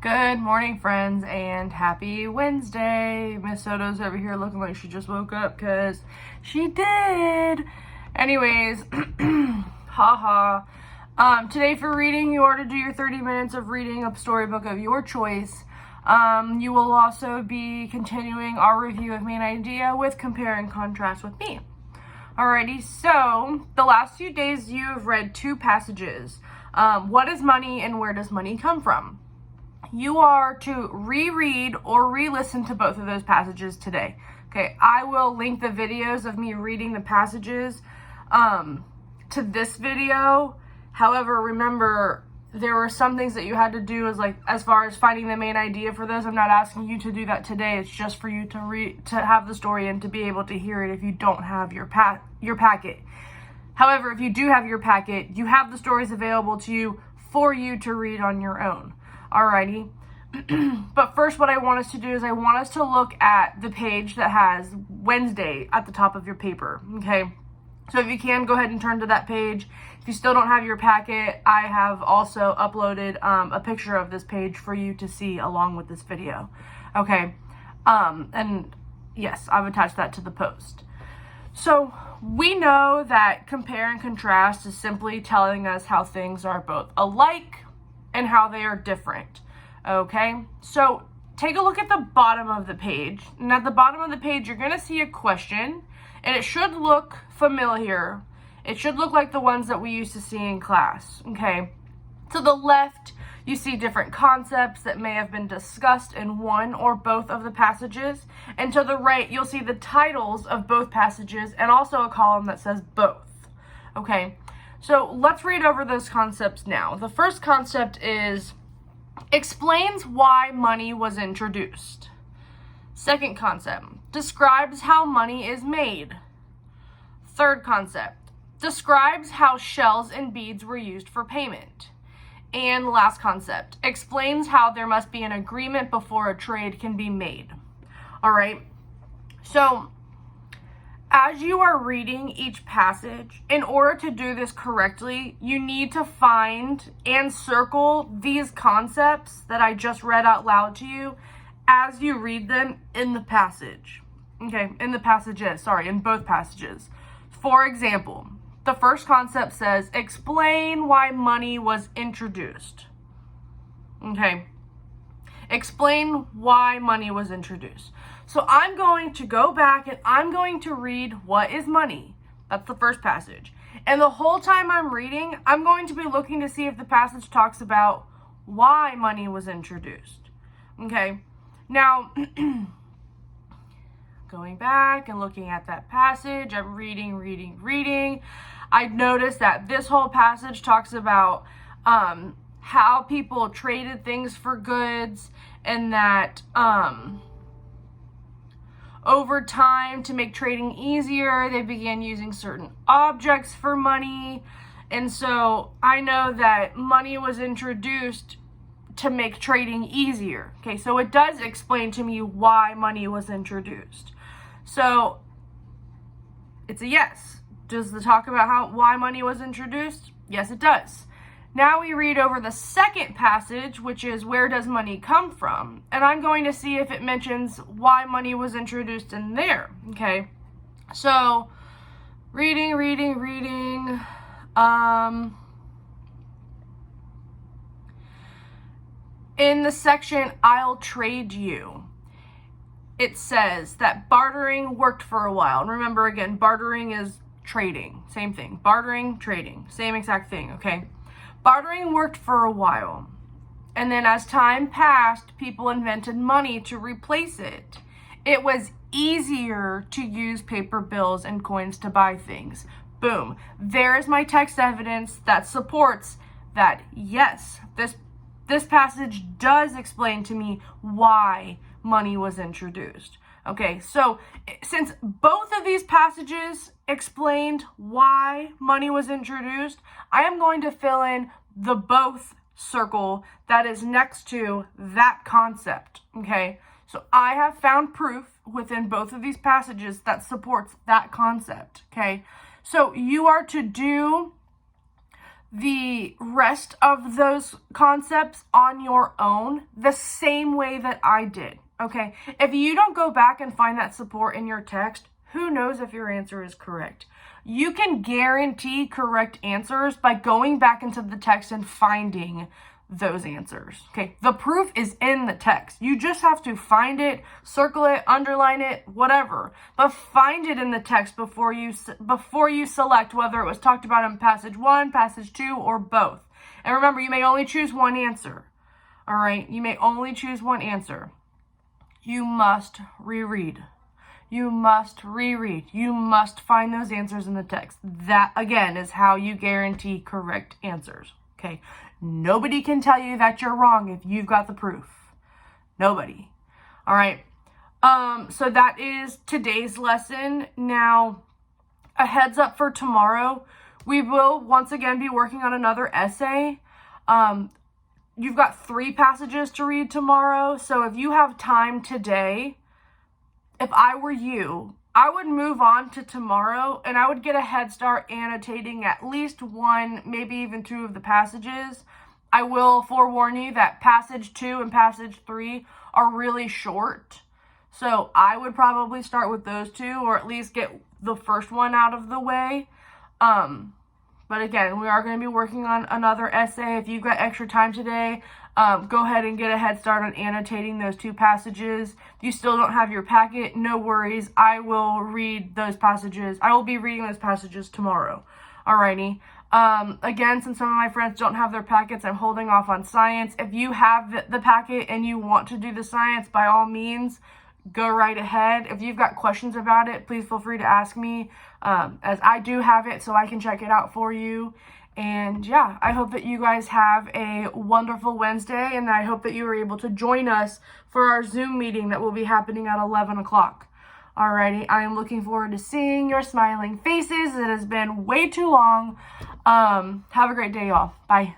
Good morning, friends, and happy Wednesday. Miss Soto's over here looking like she just woke up because she did. Anyways, haha. Today for reading, you are to do your 30 minutes of reading a storybook of your choice. You will also be continuing our review of Main Idea with compare and contrast with me. Alrighty, so the last few days you have read two passages. What is money and where does money come from? You are to reread or re-listen to both of those passages today. Okay, I will link the videos of me reading the passages to this video. However, remember, there were some things that you had to do as far as finding the main idea for those. I'm not asking you to do that today. It's just for you to have the story and to be able to hear it if you don't have your packet. However, if you do have your packet, you have the stories available to you for you to read on your own. Alrighty. But first, what I want us to do is I want us to look at the page that has Wednesday at the top of your paper. Okay. So if you can, go ahead and turn to that page. If you still don't have your packet, I have also uploaded a picture of this page for you to see along with this video. Okay. And yes, I've attached that to the post. So we know that compare and contrast is simply telling us how things are both alike and how they are different. Okay, so take a look at the bottom of the page. And at the bottom of the page, you're going to see a question, and it should look familiar. It should look like the ones that we used to see in class. Okay, to the left, you see different concepts that may have been discussed in one or both of the passages. And to the right, you'll see the titles of both passages and also a column that says both. Okay, so let's read over those concepts now. The first concept is explains why money was introduced. Second concept describes how money is made. Third concept describes how shells and beads were used for payment. And last concept explains how there must be an agreement before a trade can be made. All right, so as you are reading each passage, in order to do this correctly, you need to find and circle these concepts that I just read out loud to you as you read them in the passage. Okay, in both passages. For example, the first concept says, explain why money was introduced. Okay, explain why money was introduced. So I'm going to go back and I'm going to read what is money. That's the first passage. And the whole time I'm reading, I'm going to be looking to see if the passage talks about why money was introduced. Okay, now going back and looking at that passage, I'm reading. I noticed that this whole passage talks about how people traded things for goods, and that over time, to make trading easier, they began using certain objects for money. And so I know that money was introduced to make trading easier. Okay, so it does explain to me why money was introduced. So it's a yes. Does it talk about why money was introduced? Yes, it does. Now we read over the second passage, which is where does money come from? And I'm going to see if it mentions why money was introduced in there. Okay, so reading. In the section, I'll trade you, it says that bartering worked for a while. And remember again, bartering is trading. Same thing. Bartering, trading. Same exact thing, okay? Bartering worked for a while, and then as time passed, people invented money to replace it. It was easier to use paper bills and coins to buy things. Boom. There is my text evidence that supports that, yes, this passage does explain to me why money was introduced. Okay, so since both of these passages explained why money was introduced, I am going to fill in the both circle that is next to that concept. Okay, so I have found proof within both of these passages that supports that concept. Okay, so you are to do the rest of those concepts on your own the same way that I did, okay? If you don't go back and find that support in your text, who knows if your answer is correct? You can guarantee correct answers by going back into the text and finding those answers, okay? The proof is in the text. You just have to find it, circle it, underline it, whatever. But find it in the text before you select whether it was talked about in passage 1, passage 2, or both. And remember, you may only choose one answer, all right? You may only choose one answer. You must reread. You must reread. You must find those answers in the text. That, again, is how you guarantee correct answers, okay? Nobody can tell you that you're wrong if you've got the proof. Nobody. All right. So that is today's lesson. Now, a heads up for tomorrow. We will once again be working on another essay. You've got 3 passages to read tomorrow. So if you have time today, if I were you, I would move on to tomorrow and I would get a head start annotating at least 1, maybe even 2 of the passages. I will forewarn you that passage 2 and passage 3 are really short. So I would probably start with those 2, or at least get the first one out of the way. But again, we are going to be working on another essay. If you've got extra time today, go ahead and get a head start on annotating those 2 passages. If you still don't have your packet, no worries. I will read those passages. I will be reading those passages tomorrow. Alrighty. Again, since some of my friends don't have their packets, I'm holding off on science. If you have the packet and you want to do the science, by all means, go right ahead. If you've got questions about it, please feel free to ask me, as I do have it, so I can check it out for you. And yeah, I hope that you guys have a wonderful Wednesday, and I hope that you were able to join us for our Zoom meeting that will be happening at 11 o'clock. Alrighty, I am looking forward to seeing your smiling faces. It has been way too long. Have a great day, y'all. Bye.